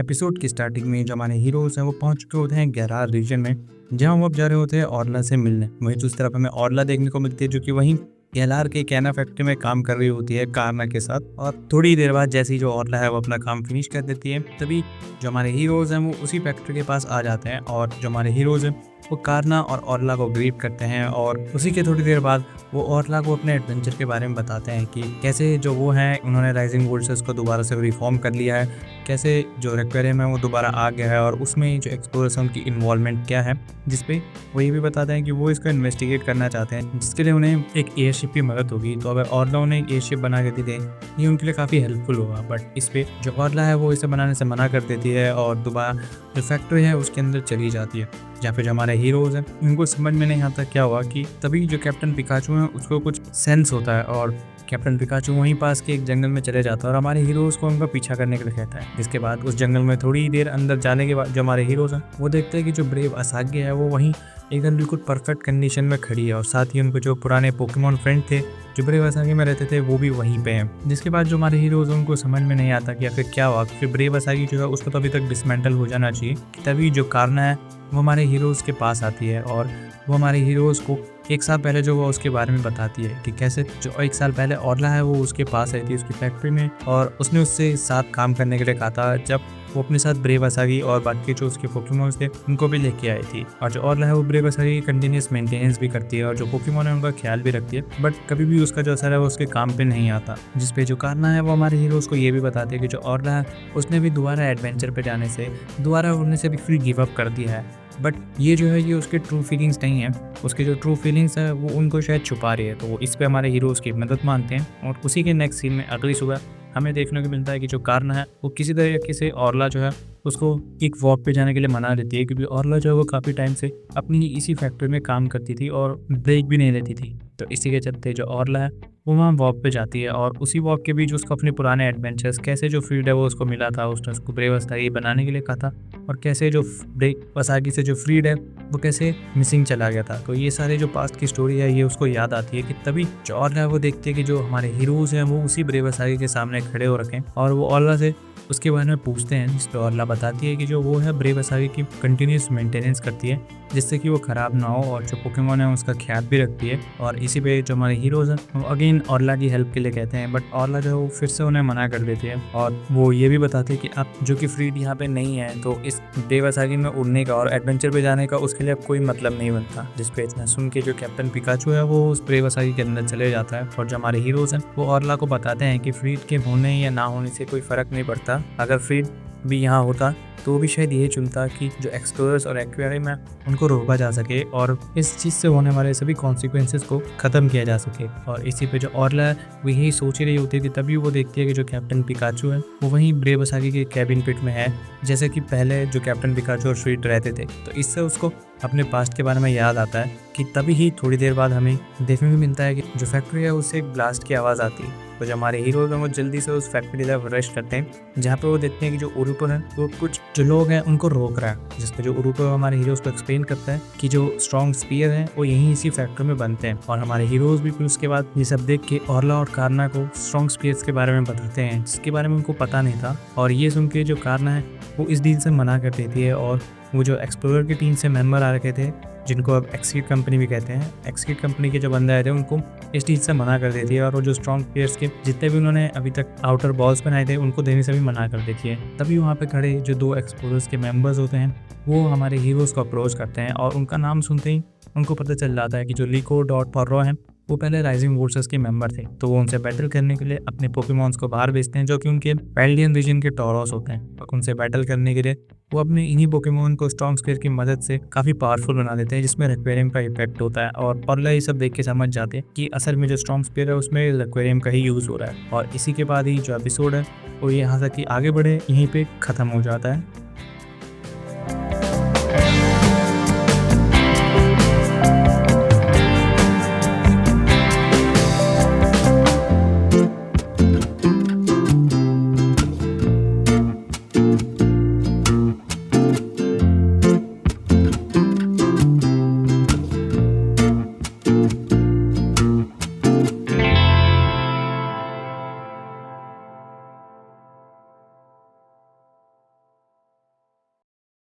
Episode की starting में जो हमारे हीरोज हैं वो पहुंच चुके होते हैं गैरार रीजन में, जहां वो अब जा रहे होते हैं ऑरला से मिलने। वहीं दूसरी तरफ हमें ऑरला देखने को मिलती है जो कि वहीं गैलार के कैना फैक्ट्री में काम कर रही होती है कारना के साथ। और थोड़ी देर बाद जैसे ही जो ऑरला है वो अपना काम फिनिश कर देती है, तभी जो हमारे हीरोज हैं वो उसी फैक्ट्री के पास आ जाते हैं और जो हमारे हीरोज हैं वो कारना और ऑरला को ग्रीट करते हैं। और उसी के थोड़ी देर बाद वो ऑरला को अपने एडवेंचर के बारे में बताते हैं कि कैसे जो वो हैं उन्होंने राइजिंग वोल्सेस को दोबारा से रिफॉर्म कर लिया है, कैसे जो एक्वेरियम है वो दोबारा आ गया है और उसमें जो एक्सप्लोरर्स हैं उनकी इन्वॉल्वमेंट क्या है, जिसपे वो ये भी बताते हैं कि वो इसको इन्वेस्टिगेट करना चाहते हैं, जिसके लिए उन्हें एक एयरशिप की मदद होगी। तो अगर ऑरला उन्हें एक एयरशिप बना के दे ये उनके लिए काफ़ी हेल्पफुल होगा। बट इस पर जो ऑरला है वो इसे बनाने से मना कर देती है और दोबारा जो फैक्ट्री है उसके अंदर चली जाती है, जहाँ पे जो हमारे हीरोज़ हैं उनको समझ में नहीं आता क्या हुआ कि तभी जो कैप्टन पिकाचू है उसको कुछ सेंस होता है और कैप्टन पिकाचू वहीं पास के एक जंगल में चले जाता है और हमारे हीरोज़ को उनका पीछा करने के लिए कहता है। जिसके बाद उस जंगल में थोड़ी देर अंदर जाने के बाद जो हमारे हीरोज़ हैं वो देखते हैं कि जो ब्रेव असाग्य है वो वहीं एकदम बिल्कुल परफेक्ट कंडीशन में खड़ी है और साथ ही उनको जो पुराने पोकेमॉन फ्रेंड थे जो ब्रेव असागी में रहते थे वो भी वहीं पे हैं। जिसके बाद जो हमारे हीरोज़ उनको समझ में नहीं आता कि आखिर क्या हुआ, फिर ब्रेव असागी जो है उसको तो अभी तक डिसमेंटल हो जाना चाहिए। तभी जो कारना है वो हमारे हीरोज़ के पास आती है और वो हमारे हीरोज़ को एक साल पहले जो वो उसके बारे में बताती है कि कैसे जो एक साल पहले ऑरला है वो उसके पास आई थी उसकी फैक्ट्री में और उसने उससे साथ काम करने के लिए कहा था, जब वो अपने साथ ब्रेव असागी और बाकी जो उसके पोकेमॉन्स थे उनको भी लेके आई थी। और जो ऑरला है वो ब्रेव असागी की कंटिन्यूस मेंटेनेंस भी करती है और जो पोकेमॉन है उनका ख्याल भी रखती है, बट कभी भी उसका जो असर है वो उसके काम पे नहीं आता। जिसपे जो कारना है वो हमारे हीरोज़ को ये भी बताते हैं कि जो ऑरला है उसने भी दोबारा एडवेंचर पे जाने से दोबारा उड़ने से भी फ्री गिव अप कर दिया है, बट ये जो है ये उसके ट्रू फीलिंग्स नहीं है, उसके जो ट्रू फीलिंग्स है वो उनको शायद छुपा रही है। तो इस पे हमारे हीरोज़ की मदद मांगते हैं और उसी के नेक्स्ट सीन में अगली सुबह हमें देखने को मिलता है कि जो कारना है वो किसी तरीके से ऑरला जो है उसको एक वॉक पे जाने के लिए मना देती है, क्योंकि ऑरला जो है वो काफ़ी टाइम से अपनी इसी फैक्ट्री में काम करती थी और ब्रेक भी नहीं लेती थी। तो इसी के चलते जो ऑरला है वो वहाँ वॉक पे जाती है और उसी वॉक के बीच उसको अपने पुराने एडवेंचर्स, कैसे जो फ्रीड है वो उसको मिला था, उसने उसको ब्रेव असागी बनाने के लिए कहा था और कैसे जो ब्रेव असागी से जो फ्रीड है वो कैसे मिसिंग चला गया था। तो ये सारे जो पास्ट की स्टोरी है ये उसको याद आती है कि तभी जो ऑरला है वो देखते हैं कि जो हमारे हीरोज़ हैं वो उसी ब्रेव असागी के सामने खड़े हो रखे हैं और वो ऑरला से उसके बारे में पूछते हैं, जिस पर ऑरला बताती है कि जो वो है ब्रेव असागी की कंटिन्यूस मेंटेनेंस करती है जिससे कि वो ख़राब ना हो और जो पोकेमॉन है उसका ख्याल भी रखती है। और इसी पे जो हमारे हीरोज़ हैं वो अगेन ऑरला की हेल्प के लिए कहते हैं, बट ऑरला जो है वो फिर से उन्हें मना कर देती है और वो ये भी बताते हैं कि अब जो कि फ्रीड यहाँ पे नहीं है तो इस ब्रेव असागी में उड़ने का और एडवेंचर पे जाने का उसके लिए अब कोई मतलब नहीं बनता। जिसपे इतना सुन के जो कैप्टन पिकाचू है वो उस ब्रेव असागी के अंदर चले जाता है और जो हमारे हीरोज़ हैं वो ऑरला को बताते हैं कि फ्रीड के होने या ना होने से कोई फ़र्क नहीं पड़ता, अगर फ्रीड भी यहाँ होता तो भी शायद यही चुनता कि जो एक्सप्लोरर्स और एक्वेरियम है उनको रोका जा सके और इस चीज़ से होने वाले सभी कॉन्सिक्वेंसेस को ख़त्म किया जा सके। और इसी पे जो ऑरला है वो यही सोच रही होती थी, तभी वो देखती है कि जो कैप्टन पिकाचू है वो वहीं ब्रेव असागी के कैबिन पिट में है, जैसे कि पहले जो कैप्टन पिकाचू और फ्रीड रहते थे। तो इससे उसको अपने पास्ट के बारे में याद आता है कि तभी ही थोड़ी देर बाद हमें देखने को मिलता है कि जो फैक्ट्री है उससे एक ब्लास्ट की आवाज़ आती है। तो जो हमारे हीरोज़ हैं वो जल्दी से उस फैक्ट्री की तरफ रश करते हैं, जहाँ पे वो देखते हैं कि जो उरुको है वो कुछ जो लोग हैं उनको रोक रहा है। जिसपे जो उरुको हमारे हीरोज़ को एक्सप्लेन करता है कि जो स्ट्रॉन्ग स्पीयर हैं वो यहीं इसी फैक्ट्री में बनते हैं। और हमारे हीरोज़ भी फिर उसके बाद ये सब देख के ऑरला और कारना को स्ट्रॉन्ग स्पीयर्स के बारे में बताते हैं, जिसके बारे में उनको पता नहीं था। और ये सुन के जो कारना है वो इस डील से मना कर देती है और वो जो एक्सप्लोरर की टीम से मेंबर आ रखे थे जिनको अब एक्सकीट कंपनी भी कहते हैं, एक्सकीट कंपनी के जो बंदे आए थे उनको इस चीज़ से मना कर देती है और वो जो स्ट्रॉन्ग प्लेयर्स के जितने भी उन्होंने अभी तक आउटर बॉल्स बनाए थे उनको देने से भी मना कर देती है। तभी वहाँ पे खड़े जो दो एक्सप्लोरर्स के मेंबर्स होते हैं वो हमारे हीरोज़ को अप्रोच करते हैं और उनका नाम सुनते ही उनको पता चल जाता है कि जो लीको डॉट फॉर्रो हैं वो पहले राइजिंग वोल्सेस के मेंबर थे। तो वो उनसे बैटल करने के लिए अपने पोकेमॉन्स को बाहर भेजते हैं जो कि उनके पैल्डियन रीजन के टॉरस होते हैं। और उनसे बैटल करने के लिए वो अपने इन्हीं पोकेमॉन को स्ट्रॉन्ग स्पीयर की मदद से काफ़ी पावरफुल बना देते हैं, जिसमें एक्वेरियम का इफेक्ट होता है। और ऑरला ये सब देख के समझ जाते हैं कि असल में जो स्ट्रॉन्ग स्पीयर है उसमें एक्वेरियम का ही यूज़ हो रहा है। और इसी के बाद ही जो एपिसोड है वो यहाँ तक कि आगे बढ़े यहीं पे ख़त्म हो जाता है।